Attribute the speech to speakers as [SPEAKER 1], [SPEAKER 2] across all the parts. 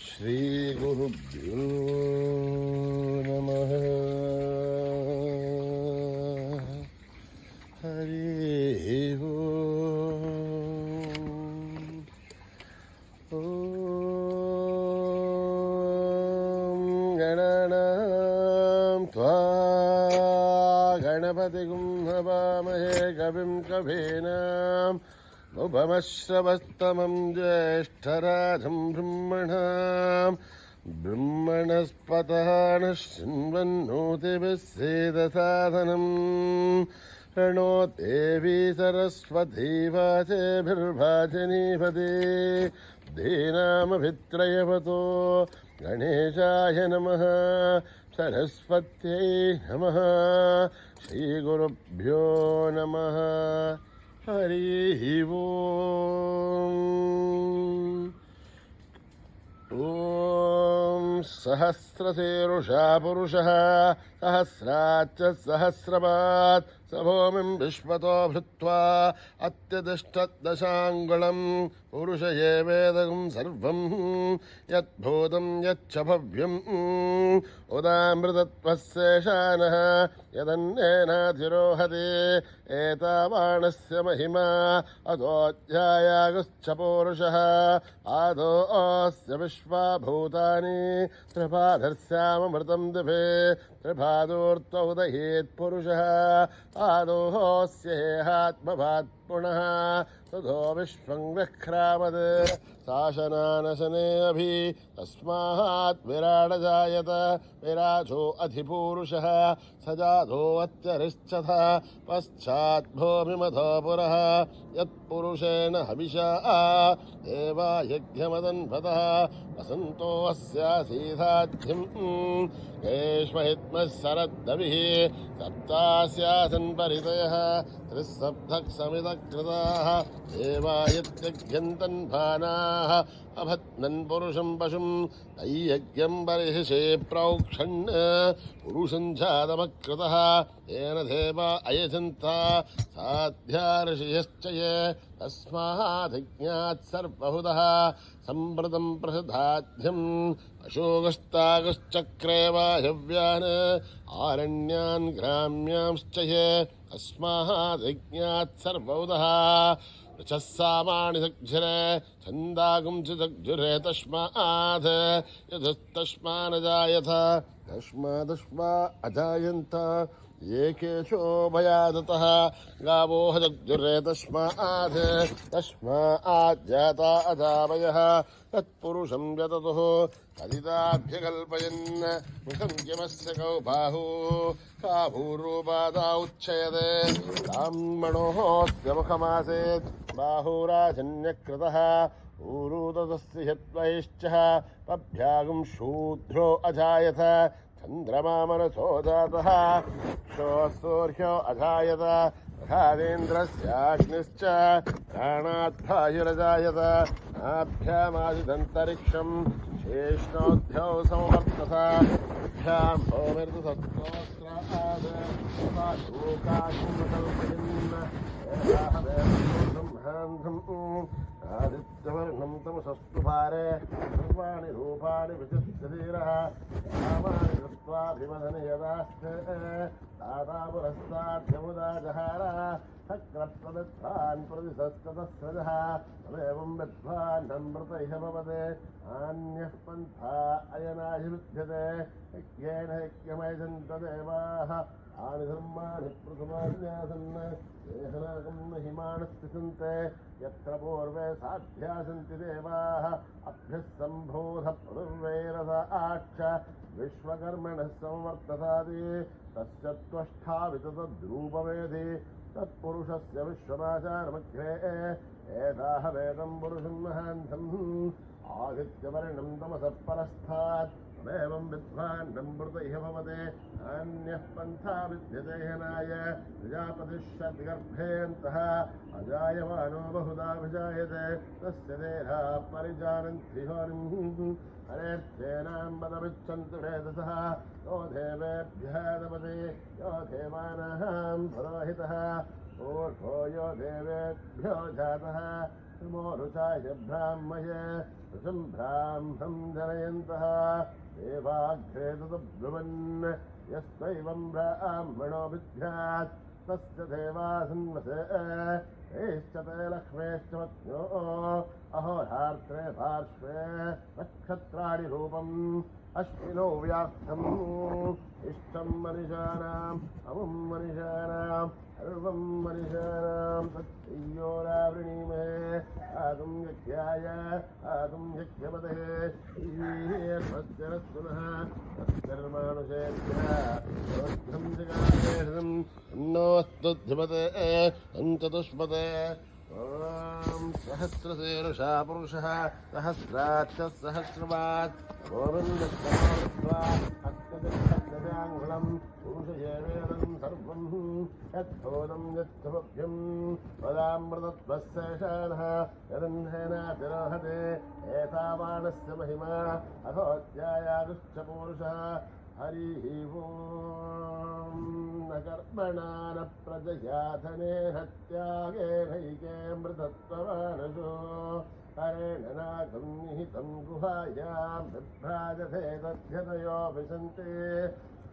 [SPEAKER 1] శ్రీ గురుభ్యో నమః. హరి ఓం గణానాం త్వా గణపతిగుం హవామహే కవిం కవీనాం ఉపమశ్రవస్తమం జ్యేష్ఠరాజం బ్రహ్మణాం బ్రహ్మణస్పతః శృण्वन्नोतिभिः सेदसादनं प्रणो देवी सरस्वती वाचेभिर्वाचिनीपते धीनामभित्रयवतो गणेशाय नमः सरस्वत्यै नमः श्रीगुरुभ्यो नमः. हरि ओम. ओम सहस्रशीर्षा पुरुषः सहस्राच्च सहस्रपात् सभूमिं विश्वतो भृत्वा अत्यतिष्ठद्दशाङ्गुलं पुरुष एवेदं सर्वं यद्भूतं यच्च भव्यम् उदामृतत्वस्येषानः यदन्नेनाधिरोहति एतावाणस्य महिमा अतोऽध्यायागुश्च पौरुषः आदोऽस्य विश्वाभूतानि त्रिपादस्यामृतं दिवे त्रिपादोऽर्थ उदयेत् पुरुषः आदोऽस्येहात्मभात् पुनः ततो विश्वं विक्रामत् शासनानशने अभि तस्मात् विराड जायत विराजो अधिपूरुषः स जातो अत्यरिष्यथ पश्चात् भूमिमथो पुरः यत्पुरुषेण हविषा देवा यज्ञमदन्वतः वसन्तो अस्यासीधाद्यम् येष्महित्मः शरद्दविः सप्तास्यासन् परितयः त्रिसप्तः समितकृताः देवायत्यज्ञन्तन्भानाः अभत्नन् पुरुषं पशुं तैयज्ञं बर्हिषे प्रोक्षन् पुरुषं जातमकृतः येन देवा अयजन्ता साध्या ऋषयश्च ये तस्मादिज्ञात् सर्वहुतः सम्प्रतं प्रसदाध्यम् अशोकस्तागश्चक्रे वायव्यान् आरण्यान् ग्राम्यांश्च ये तस्मादिज्ञात् सर्वहुतः सामानि सज्झरे छन्दागुंसुजग्जुरे तस्मात् यदस्तस्मानजायथ तस्मादस्मा अजायन्त एकेशो भयादतः गावो जग्जुरे तस्मात् जाता अजावयः तत्पुरुषं यततुः कदिताभ्यकल्पयन् मुखं किमस्य कौ बाहु का भूरूपादा उच्यते ब्राह्मणोऽस्य मुखमासेत् बाहुराजन्यकृतः ऊरुतस्य ह्यत्वैश्च पभ्यागं शूद्रो अजायत चन्द्रमा मनसो जातः सूर्यो अजायत खादेन्द्रस्याग्निश्च प्राणाद्भायुरजायत नाभ्यामादिदन्तरिक्षं शेष्णोऽध्यौ समवर्तत भ्यां भौमिर्दुसत्त्वस्त्राद् आदित्यवर्णं तमसस्तुभारे सर्वाणि रूपाणि विचित्यधीरः रामाणि दृष्ट्वाभिमदने यदास्ते दाता पुरस्ताद्यमुदा जहार शक्रप्रदत्तान् प्रतिशस्ततस्रजः तमेवं विद्वान्नमृतैः भवते अन्यः पन्था अयनाभिरुध्यते यज्ञेन यज्ञमयजन्त देवाः आनि धर्माणि प्रथमान्यासन् देहनरकं महिमानस्तिसन्ते यत्र पूर्वे साध्या सन्ति देवाः अभ्यः सम्भोध पुनर्वैरसाक्ष विश्वकर्मणः संवर्ततादि तस्य त्वष्टावितद्रूपवेदि तत्पुरुषस्य विश्वमाचारमग्रे एताह वेदं पुरुषं महान्धम् आदित्यवर्णं तमसः परस्तात् तमेवं विद्वान्नं मृतैः भवते अन्यः पन्था विद्यते हनाय प्रजापतिष्यतिगर्भेऽन्तः अजायमानो बहुधा विजायते तस्य देहा परिजानन्ति होरिम् हरेर्थेनां पदमिच्छन्तु वेदसः यो देवेभ्यः दपते यो देवानां पुरोहितः ऊर्ध्वो यो देवेभ्यो जातः नमो रुचाय ब्राह्मय ऋषं ब्राह्मं जनयन्तः देवाग्रे तदब्रुवन् यस्त्वैवं ब्राह्मणो विद्यात् तस्य देवासन्वसे एश्च ते लक्ष्मेश्च पत्न्यो अहोरात्रे पार्श्वे नक्षत्राणि रूपम् अश्विनौ व्याप्तम् इष्टं मनिषाणाम् अमुं मनिषाणाम् सर्वं मनिषाणां तत्संयोरावृणीमहे आगुं यज्ञाय आगुं यज्ञपते स्वस्य नः तत्कर्मानुषेभ्यः रोद्धं जगादेशं नोऽस्तुध्यपते चतुष्पते ॐ सहस्रशीर्षा पुरुषः सहस्राक्षः सहस्रवात् गोविन्दस्ताङ्गुलं पुरुषयेवेदं सर्वं यद्धोदं यत्सुभ्यं वदामृतत्वस्यशानः यदन्धेनातिरोहते एतावानस्य महिमा अथोऽध्यायादुश्च पुरुषः हरिः ॐ न कर्मणा न प्रजया धनेन त्यागेनैके मृतत्वमानसो हरेण नागं निहितं गुहायां बिभ्राजते तद्यतयो विशन्ति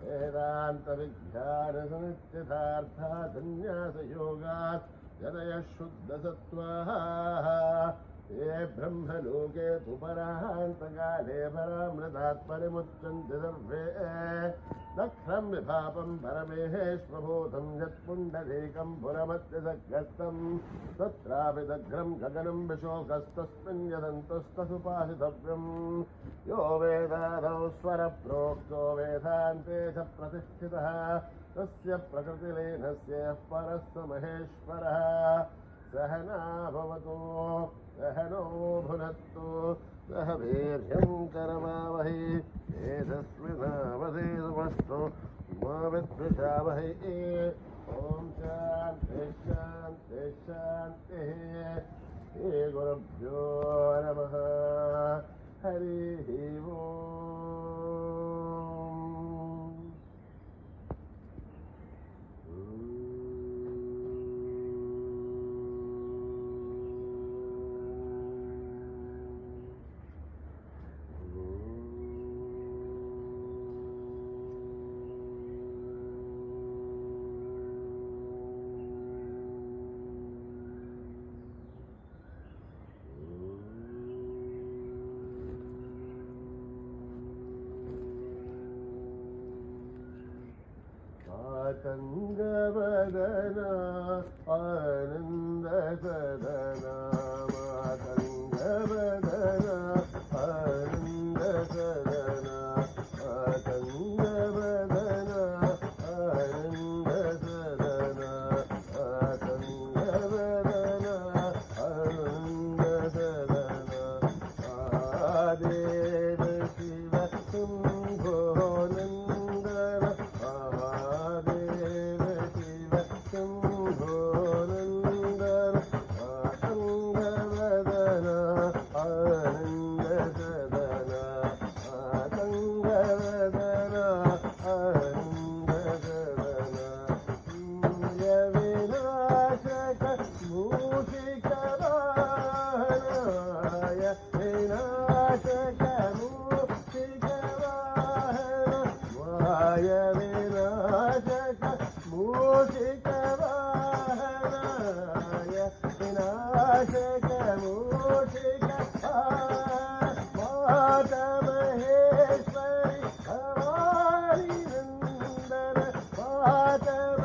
[SPEAKER 1] वेदान्तविज्ञानसनित्यथार्था सन्न्यासयोगात् यतयः शुद्धसत्त्वाः ये ब्रह्मलोके पुपरान्तकाले परामृतात् परिमुच्यन्ते सर्वे दक्षं विभापं परमेहेश्वभूतं यत्पुण्डरीकं पुरमत्यसग्रस्तं तत्रापि दग्रं गगनं विशोकस्तस्मिन् यदन्तस्तसुपासितव्यम् यो वेदादौ स्वरप्रोक्तो वेदान्ते च प्रतिष्ठितः तस्य प्रकृतिलीनस्य परः स महेश्वरः सहना भवतु सहनो भुनक्तु सह वीर्यं करवावहै तेजस्विनावधीतमस्तु मा विद्विषावहै ॐ शान्ति शान्ति शान्तिः श्रीगुरुभ्यो नमः हरिः ॐ मातङ्गवदना आनन्दसदना मातङ्गवदना आनन्दसदना मातङ्गवदना आनन्दसदना मातङ्गवदना आनन्दसदना आदेव शिव शम्भो नन्दन महादेव शिव शम्भो नन्दन आतङ्गवदन आनन्दसदन आतङ्गवदन आनन्दसदन विनाशक मूषिकवाहनाय विनाशक मूषिकवाहन वाय विनाशक मूषिकवाहनाय विनाशक मूषिकवाहन मातमहेश्वरि भवानी नन्दन मातमहेश्वरि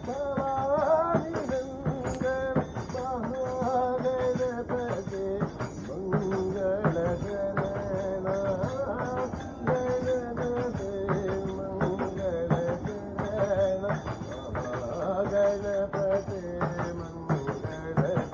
[SPEAKER 1] भवानी नन्दन महागणपते मङ्गलकरण गणपते मङ्गलकरण महागणपते मङ्गलकरण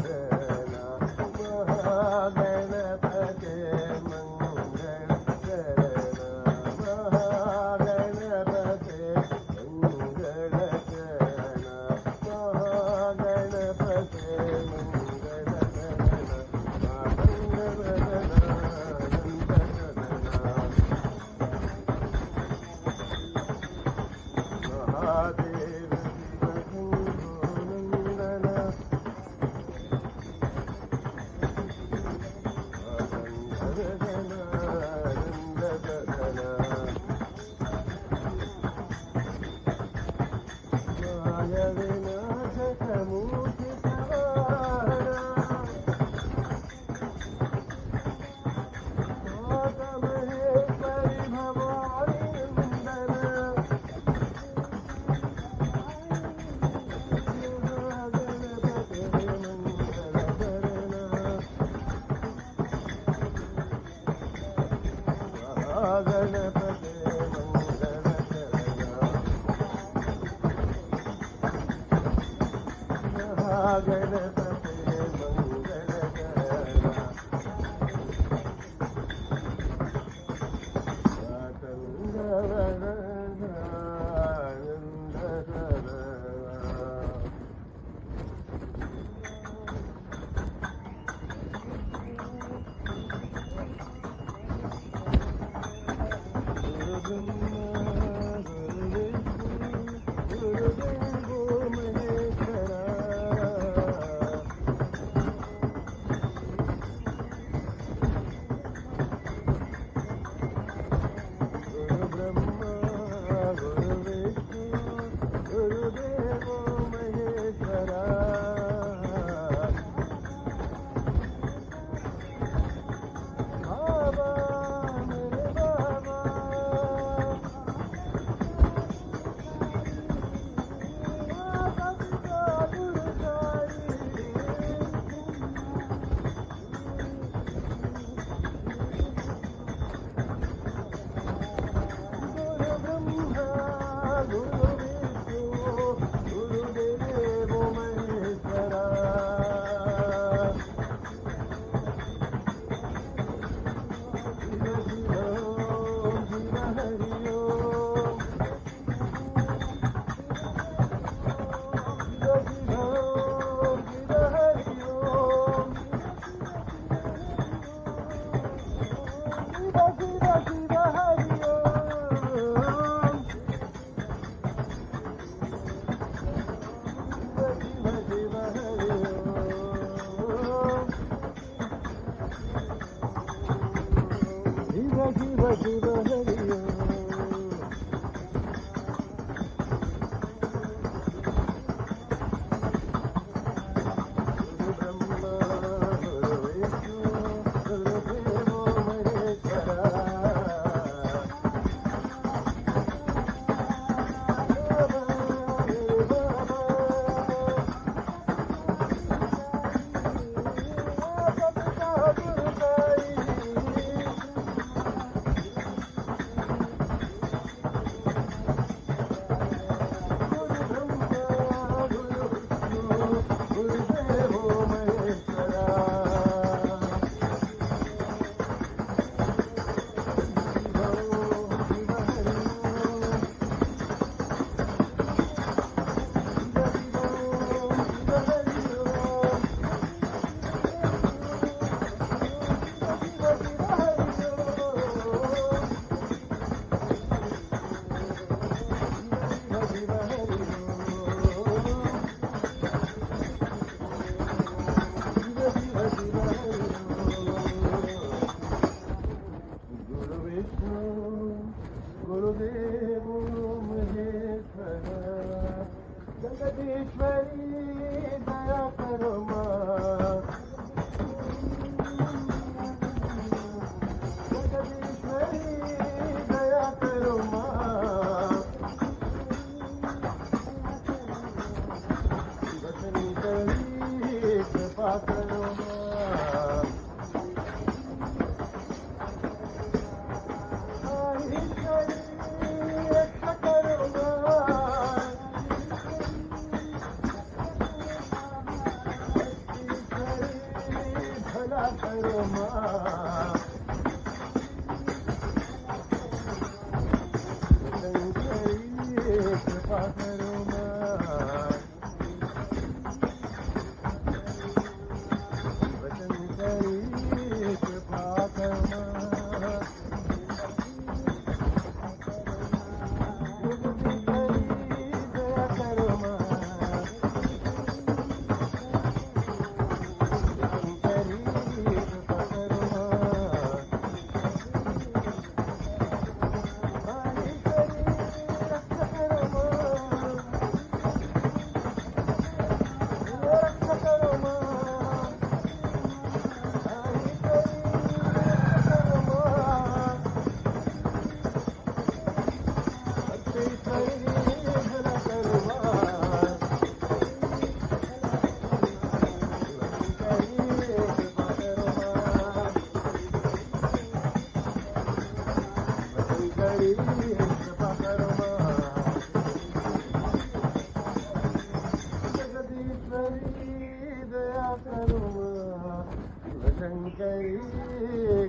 [SPEAKER 1] करी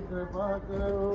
[SPEAKER 1] कृपा करो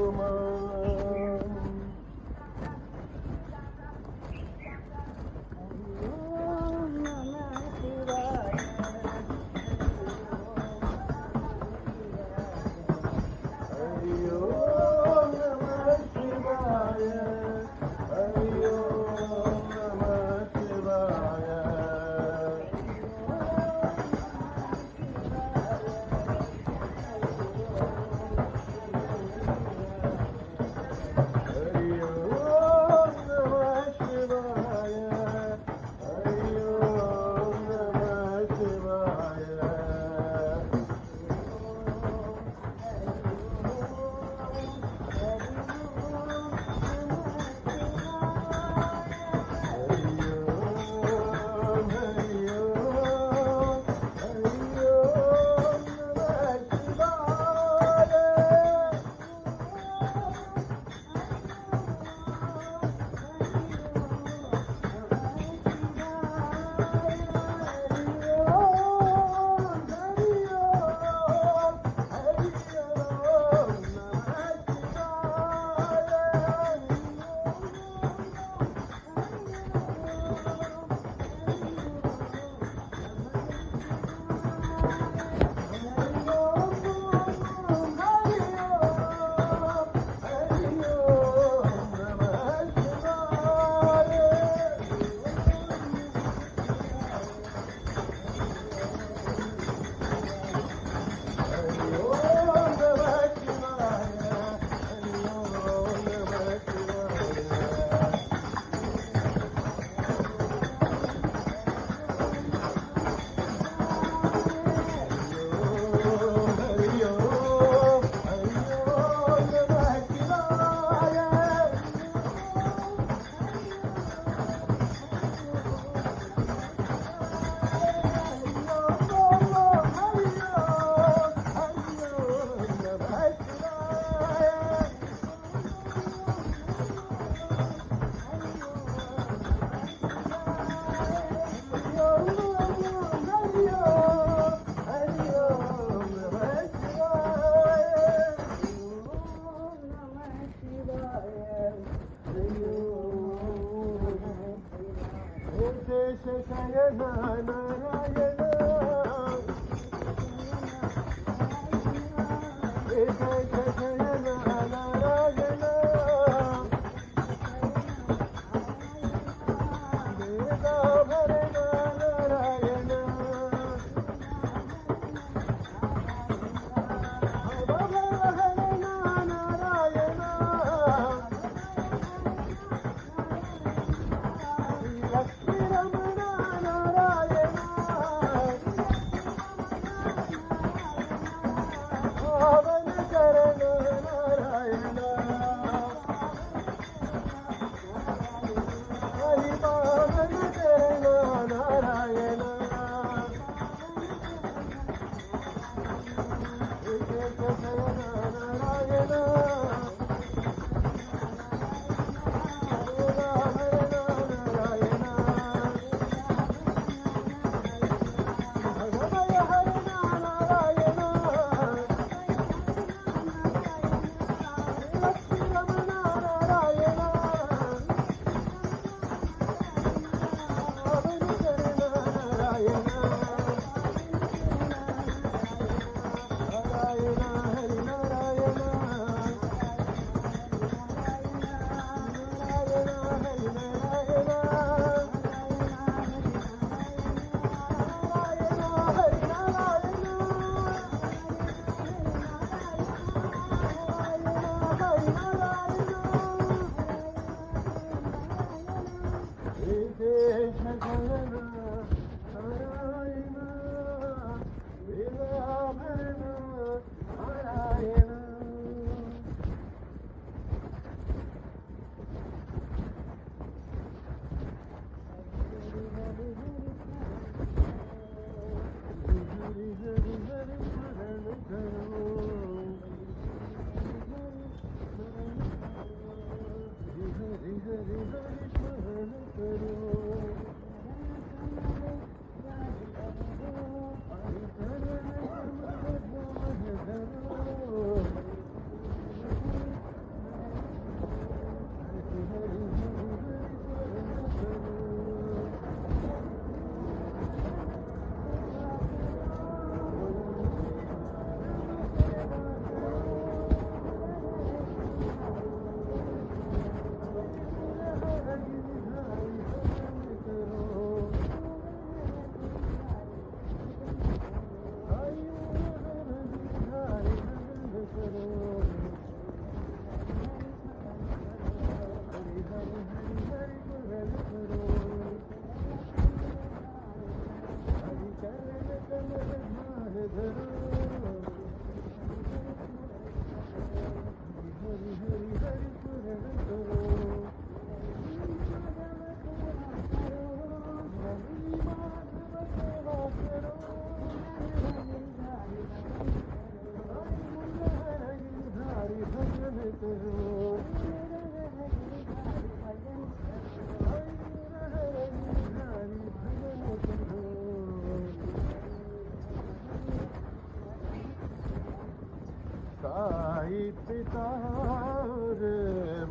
[SPEAKER 1] साई पिता और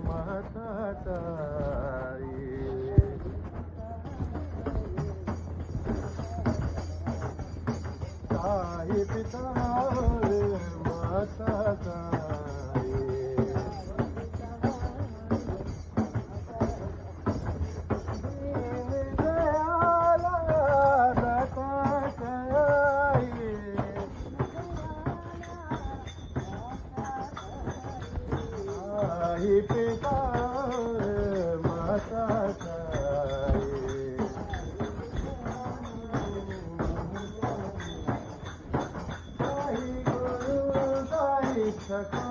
[SPEAKER 1] माता ताई, साई पिता और माता ताई, दयाला दाता ताई, साई पिता माता ताई, साई गुरु साई सखा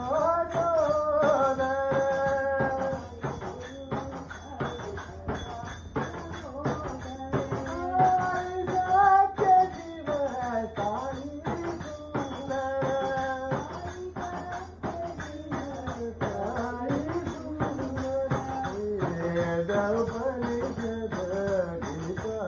[SPEAKER 1] जोदर, साई सत्य शिव साई सुंदर, उपनिषद गीता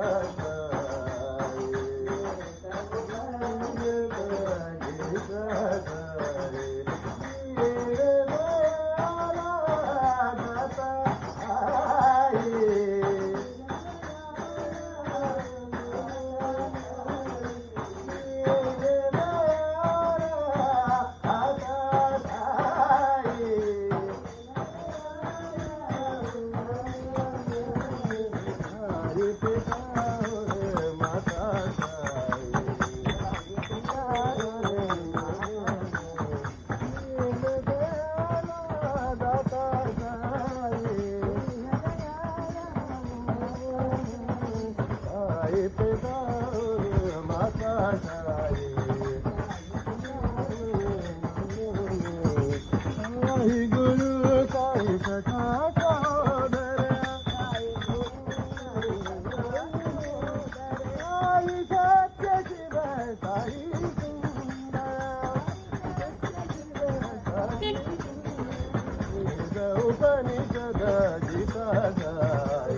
[SPEAKER 1] गुरु साई सखा जोदर, साई सत्य शिव साई सुंदर, उपनिषद गीता गाय,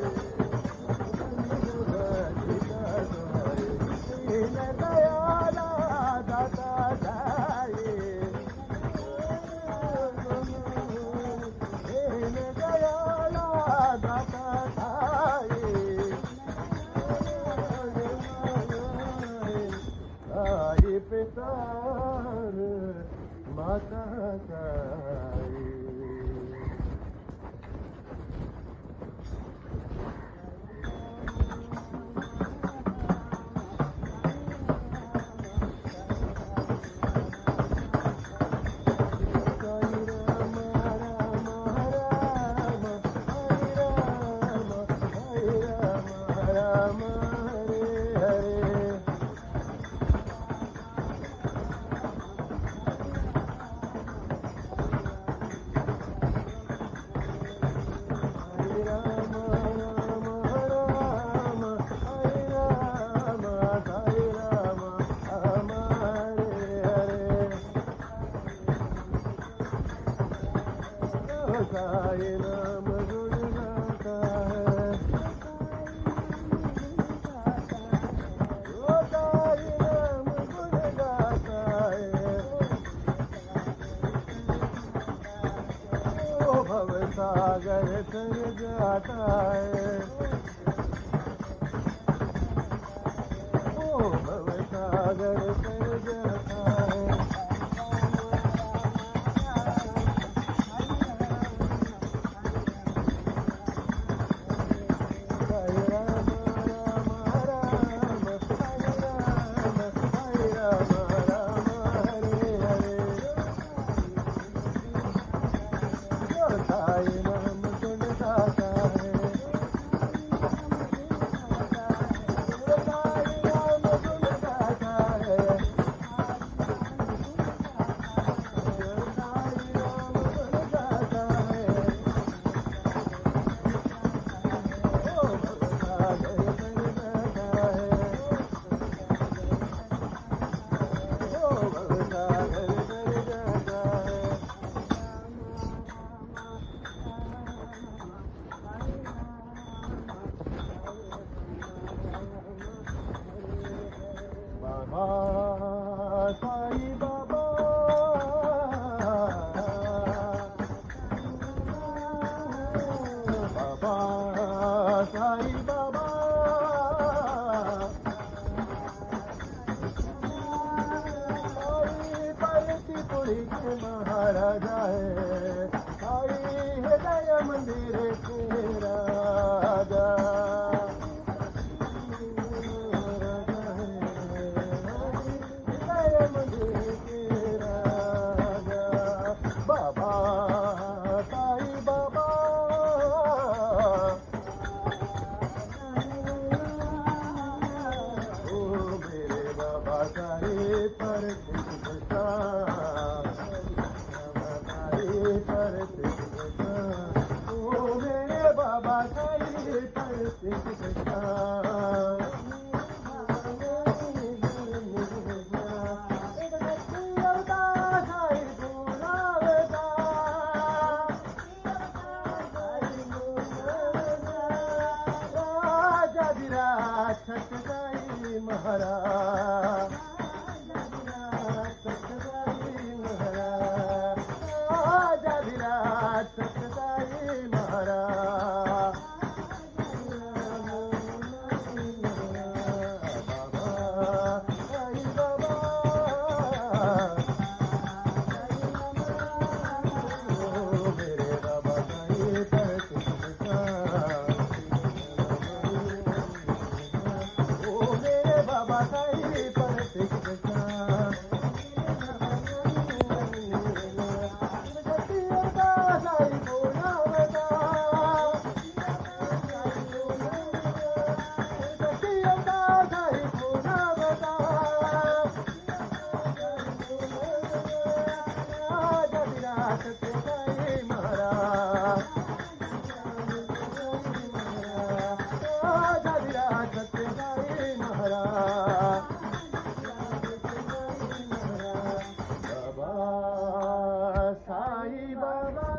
[SPEAKER 1] दीन दयाला दाता गाय, दीन दयाला दाता गाय, साई पिता माता ताई. साई नाम गुण गाता है, ओ साई नाम गुण गाता है, ओ भव सागर तर जाता है, ओ भव सागर तर जाता है, साई नाम गुण गाता है, साई नाम गुण गाता है, साई बाबा बाबा साई बाबा साई पालती पुढीचे महाराज आहे साई हृदय मंदिर के राजा हृदय मंदिर के राजा बाबा साई बाबा ओ मेरे बाबा साई पर ओ मेरे बाबा साई पर सत्यसाई महाराज सत्यसाई महाराज राजाधिराज सत्यसाई महाराज बाबा साई बाबा ओ मेरे बाबा साई पर बाबा साई पर साई बोलावता साई बोलावता राजाधिराज सत्यसाई महाराज राजाधिराज सत्यसाई महाराज बाबा साई बाबा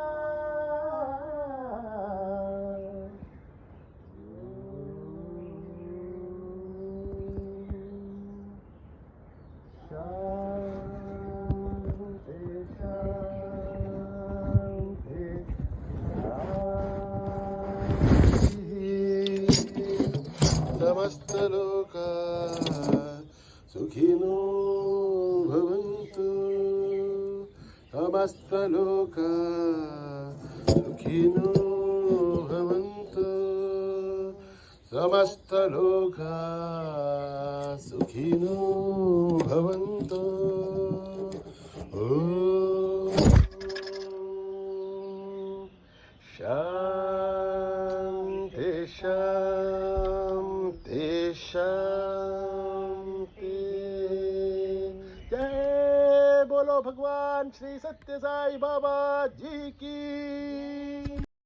[SPEAKER 1] शांति शांति समस्त लोका सुखिनो भवन्तु समस्त लोका सुखिनो भवन्तु समस्त लोका सुखिनो भवन्तु शांति शांति शांति जय बोलो भगवान श्री सत्य साई बाबा जी की।